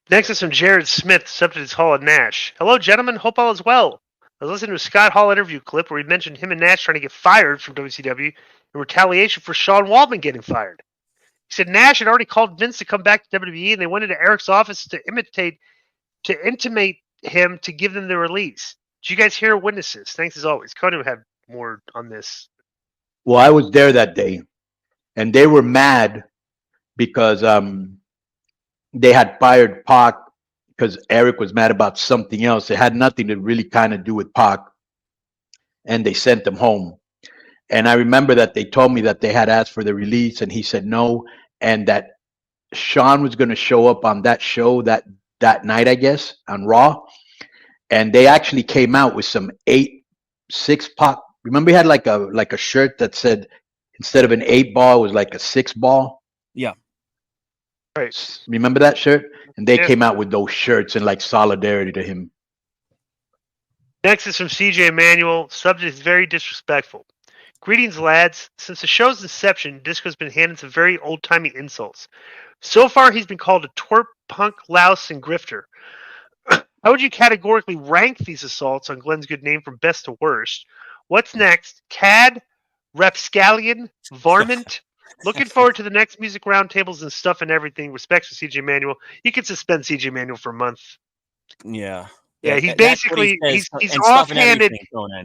Next is from Jared Smith, subject is Hall and Nash. Hello, gentlemen. Hope all is well. I was listening to a Scott Hall interview clip where he mentioned him and Nash trying to get fired from WCW in retaliation for Sean Waldman getting fired. He said Nash had already called Vince to come back to WWE, and they went into Eric's office to intimate him to give them the release. Did you guys hear or witness this? Thanks as always. Conan have more on this. Well, I was there that day, and they were mad because they had fired Pac because Eric was mad about something else. It had nothing to really kind of do with Pac, and they sent him home. And I remember that they told me that they had asked for the release, and he said no, and that Sean was going to show up on that show that night, I guess, on Raw, and they actually came out with some 8-6 Pac. Remember, he had like a shirt that said instead of an 8 ball, it was like a 6 ball. Yeah. Right. Remember that shirt? And they came out with those shirts in like solidarity to him. Next is from CJ Emanuel. Subject is very disrespectful. Greetings, lads. Since the show's inception, Disco's been handed some very old-timey insults. So far, he's been called a twerp, punk, louse, and grifter. How would you categorically rank these assaults on Glenn's good name from best to worst? What's next? Cad? Rapscallion? Varmint? Looking forward to the next music roundtables and stuff and everything. Respects to CJ Manuel. You can suspend CJ Manuel for a month. Yeah. Yeah, he's basically he's offhanded.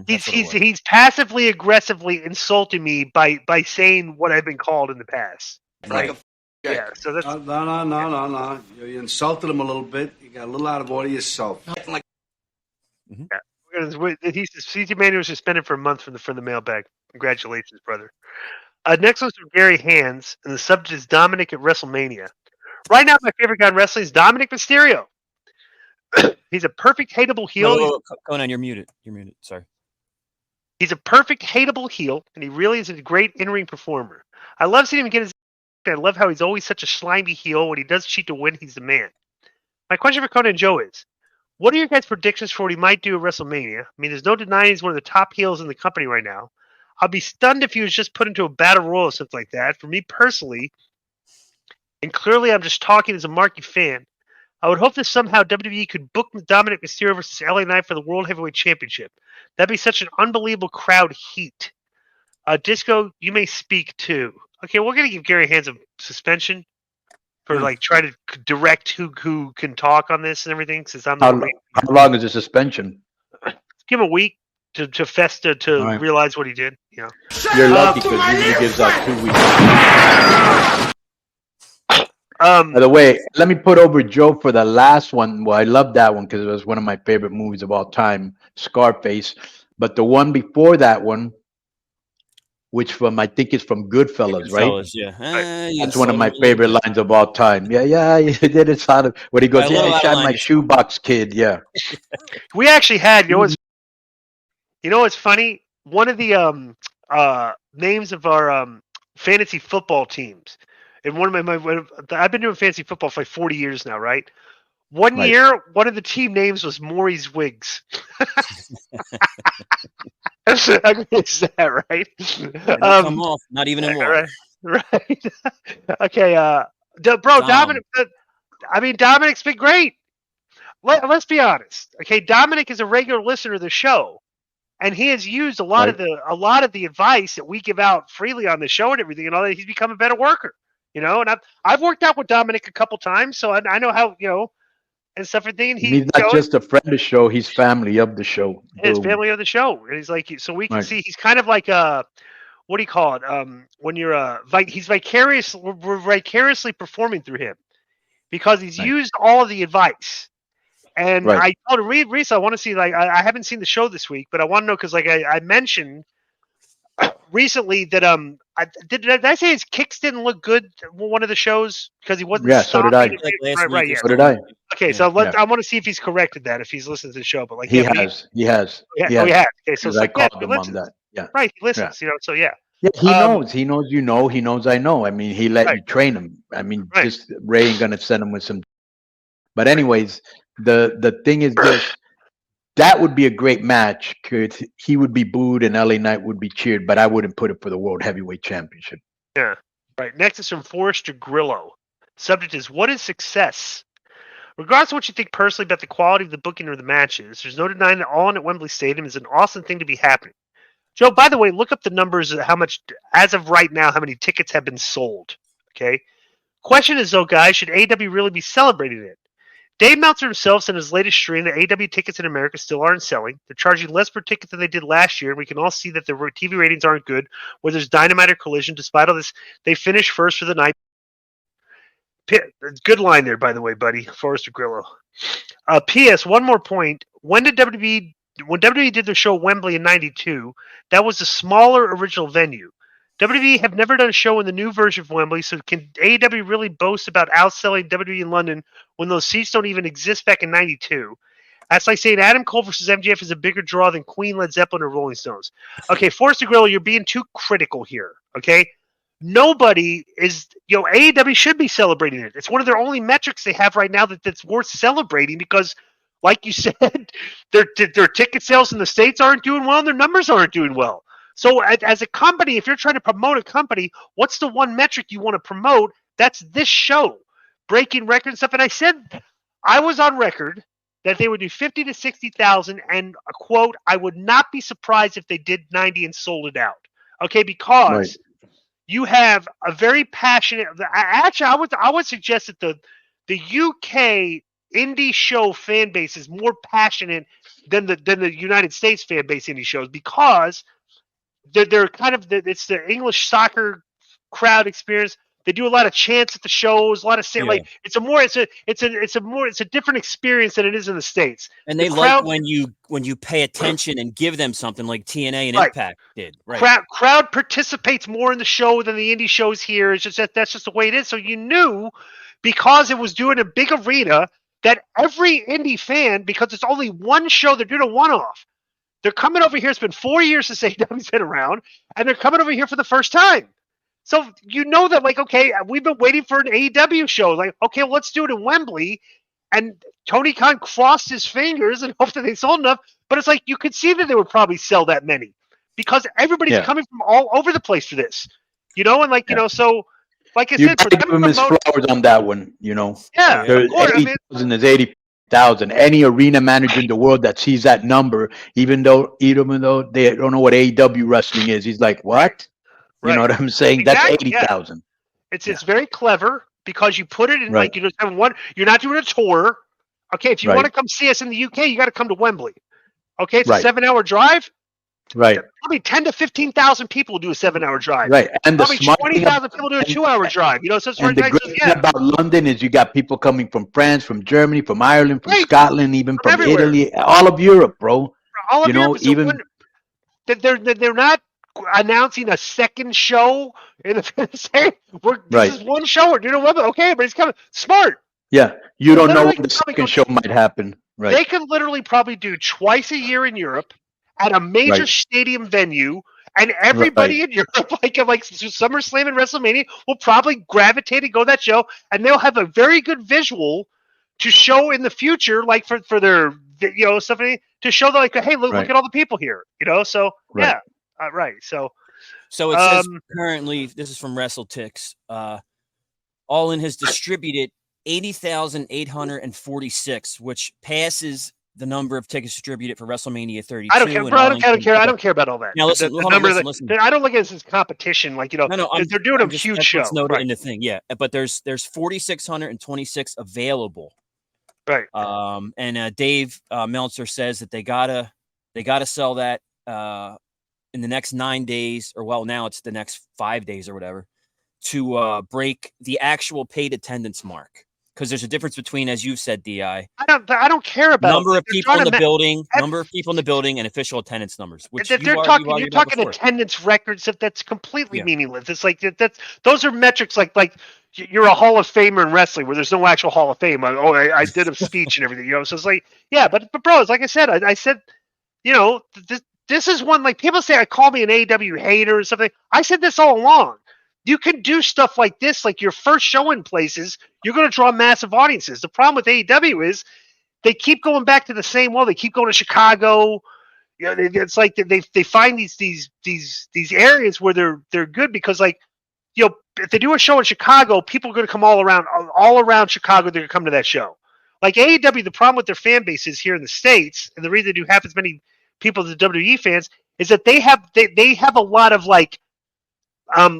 He's passively aggressively insulting me by saying what I've been called in the past. Right? Yeah. So that's no. You insulted him a little bit. You got a little out of order yourself. Yeah. CJ Manuel was suspended for a month from the mailbag. Congratulations, brother. Next one's from Gary Hands, and the subject is Dominic at WrestleMania. Right now, my favorite guy in wrestling is Dominic Mysterio. He's a perfect hateable heel. Conan, you're muted. You're muted. Sorry. He's a perfect hateable heel, and he really is a great in-ring performer. I love seeing him get his. I love how he's always such a slimy heel. When he does cheat to win, he's the man. My question for Conan and Joe is, what are your guys' predictions for what he might do at WrestleMania? I mean, there's no denying he's one of the top heels in the company right now. I'll be stunned if he was just put into a battle royal or something like that. For me personally, and clearly I'm just talking as a marquee fan, I would hope that somehow WWE could book Dominic Mysterio versus LA Knight for the World Heavyweight Championship. That'd be such an unbelievable crowd heat. Disco, you may speak too. Okay, we're going to give Gary Hands a suspension for trying to direct who can talk on this and everything. Since I'm how long is the suspension? Give him a week to festa to realize what he did. Yeah, you're lucky because he gives out 2 weeks. By the way, let me put over Joe for the last one. Well, I love that one because it was one of my favorite movies of all time, Scarface. But the one before that one, which I think is from Goodfellas, right? Yeah. That's one of my favorite lines of all time. Yeah, he did it. When he goes, I shot my shoebox kid. Yeah. We actually had, you know what's funny? One of the names of our fantasy football teams. And one of I've been doing fantasy football for like 40 years now, right? One year, one of the team names was Maury's Wigs. Is that right? Come off, not even in one. Right. Okay, bro, Dominic. Dominic's been great. Let's be honest. Okay, Dominic is a regular listener of the show, and he has used a lot of the advice that we give out freely on the show and everything, and all that. He's become a better worker. And I've worked out with Dominic a couple times, so I know how and stuff and thing. He's not just a friend of the show; he's family of the show. He's family of the show, and he's like, so we can see he's kind of like what do you call it? When you're he's vicariously performing through him because he's used all of the advice. And I told him, Reese, I want to see I haven't seen the show this week, but I want to know because I mentioned recently that did I say his kicks didn't look good one of the shows because he wasn't so did I. So did I. Okay, so I want to see if he's corrected that if he's listening to the show, but he has. Okay, so I called him on that. Yeah. Right, he listens, so yeah. Yeah, he knows. He knows he knows I know. I mean, he let you train him. I mean, just Ray ain't gonna send him with some. But anyways, the thing is this. That would be a great match because he would be booed and LA Knight would be cheered, but I wouldn't put it for the World Heavyweight Championship. Yeah. Right. Next is from Forrester Grillo. Subject is, what is success? Regardless of what you think personally about the quality of the booking or the matches, there's no denying that All In at Wembley Stadium is an awesome thing to be happening. Joe, by the way, look up the numbers of how much, as of right now, how many tickets have been sold. Okay. Question is, though, guys, should AEW really be celebrating it? Dave Meltzer himself said in his latest stream that AEW tickets in America still aren't selling. They're charging less per ticket than they did last year, and we can all see that the TV ratings aren't good, whether there's Dynamite or Collision. Despite all this, they finished first for the night. Good line there, by the way, buddy. Forrester Grillo. P.S. One more point. When WWE did their show at Wembley in '92, that was a smaller original venue. WWE have never done a show in the new version of Wembley, so can AEW really boast about outselling WWE in London when those seats don't even exist back in '92? That's like saying Adam Cole versus MJF is a bigger draw than Queen, Led Zeppelin, or Rolling Stones. Okay, Forrester Grillo, you're being too critical here, okay? Nobody is, AEW should be celebrating it. It's one of their only metrics they have right now that's worth celebrating because, like you said, their ticket sales in the States aren't doing well and their numbers aren't doing well. So as a company, if you're trying to promote a company, what's the one metric you want to promote? That's this show, breaking records and stuff. And I said, I was on record that they would do 50 to 60,000 and a quote, I would not be surprised if they did 90 and sold it out. Okay, because you have a very passionate. Actually, I would suggest that the UK indie show fan base is more passionate than the United States fan base indie shows because they're kind of it's the English soccer crowd experience. They do a lot of chants at the shows, a lot of like it's a different experience than it is in the States. And they like when you pay attention and give them something like TNA and Impact did. Right. Crowd participates more in the show than the indie shows here. It's just that's just the way it is. So you knew because it was doing a big arena that every indie fan, because it's only one show, they're doing a one-off. They're coming over here. It's been 4 years since AEW's been around, and they're coming over here for the first time. So you know that, like, okay, we've been waiting for an AEW show. Like, okay, well, let's do it in Wembley. And Tony Khan crossed his fingers and hoped that they sold enough. But it's like you could see that they would probably sell that many because everybody's coming from all over the place for this, and so like I said, you give him his flowers on that one, Yeah, There's 80,000 is 80,000. Any arena manager in the world that sees that number, even though they don't know what AEW wrestling is, he's like, what? You know what I'm saying? Exactly, that's 80,000. It's very clever because you put it in like you just have one. You're not doing a tour. Okay, if you want to come see us in the UK, you got to come to Wembley. Okay, it's a 7-hour drive. Right. Probably 10 to 15,000 people do a 7-hour drive. Right, and probably 20,000 people do a 2-hour drive. So it's and the great thing about London is you got people coming from France, from Germany, from Ireland, from Scotland, even from Italy, all of Europe, bro. All of Europe. Even they're not announcing a second show in the this is one show. We're doing a Wembley. Okay, but it's coming. Smart. Yeah, you don't know when the second show might happen. Right. They could literally probably do twice a year in Europe at a major stadium venue, and everybody in Europe, like SummerSlam and WrestleMania, will probably gravitate and go to that show, and they'll have a very good visual to show in the future, like for their something to show that, like, hey, look at all the people here, So So it says currently, this is from WrestleTix. All In has distributed 80,846, which passes the number of tickets distributed for WrestleMania 32. I don't care, bro. I don't care about all that. Now listen, listen. I don't look at this as competition. Like, they're doing a huge show. It's noted in the thing, but there's 4,626 available. Right. And Dave Meltzer says that they gotta sell that in the next 9 days, or now it's the next 5 days or whatever, to break the actual paid attendance mark. Because there's a difference between, as you've said, Di. I don't care about number of people in the building, and official attendance numbers. Which you're talking attendance records that's completely meaningless. It's like those are metrics like you're a Hall of Famer in wrestling where there's no actual Hall of Fame. I did a speech and everything, So it's like, but bro, it's like I said, this is one, like, people say I call me an AEW hater or something. I said this all along. You can do stuff like this, like your first show in places, you're going to draw massive audiences. The problem with AEW is they keep going back to the same well. They keep going to Chicago. It's like they find these areas where they're good because, like, if they do a show in Chicago, people are going to come all around Chicago. They're going to come to that show. Like AEW, the problem with their fan base is here in the States, and the reason they do half as many people as the WWE fans is that they have a lot of like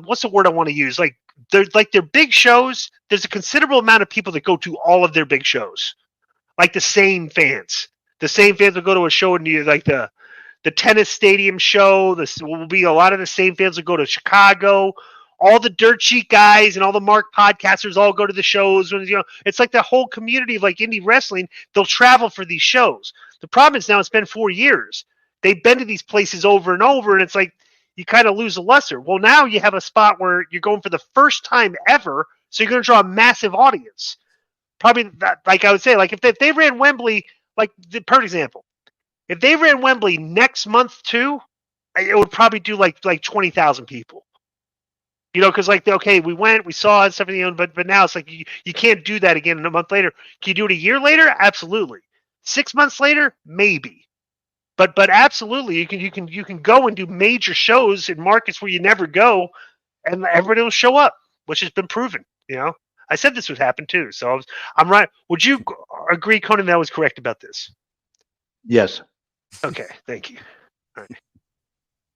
what's the word I want to use? Like their big shows, there's a considerable amount of people that go to all of their big shows. Like the same fans. The same fans will go to a show in like the tennis stadium show. This will be a lot of the same fans will go to Chicago. All the dirt sheet guys and all the Mark podcasters all go to the shows. It's like the whole community of like indie wrestling. They'll travel for these shows. The problem is now it's been 4 years. They've been to these places over and over, and it's like you kind of lose a luster. Well, now you have a spot where you're going for the first time ever, so you're going to draw a massive audience. Probably, like I would say, like if they ran Wembley, like the perfect example, if they ran Wembley next month too, it would probably do like 20,000 people. Because like okay, we went, we saw it, stuff, but now it's like you can't do that again a month later. Can you do it a year later? Absolutely. 6 months later, maybe. But absolutely, you can go and do major shows in markets where you never go, and everybody will show up, which has been proven. I said this would happen too, so I'm right. Would you agree, Conan, that I was correct about this? Yes. Okay, thank you. All right.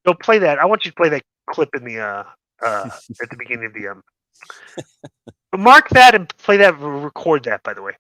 Go play that. I want you to play that clip in the at the beginning of the mark that and play that. Record that, by the way.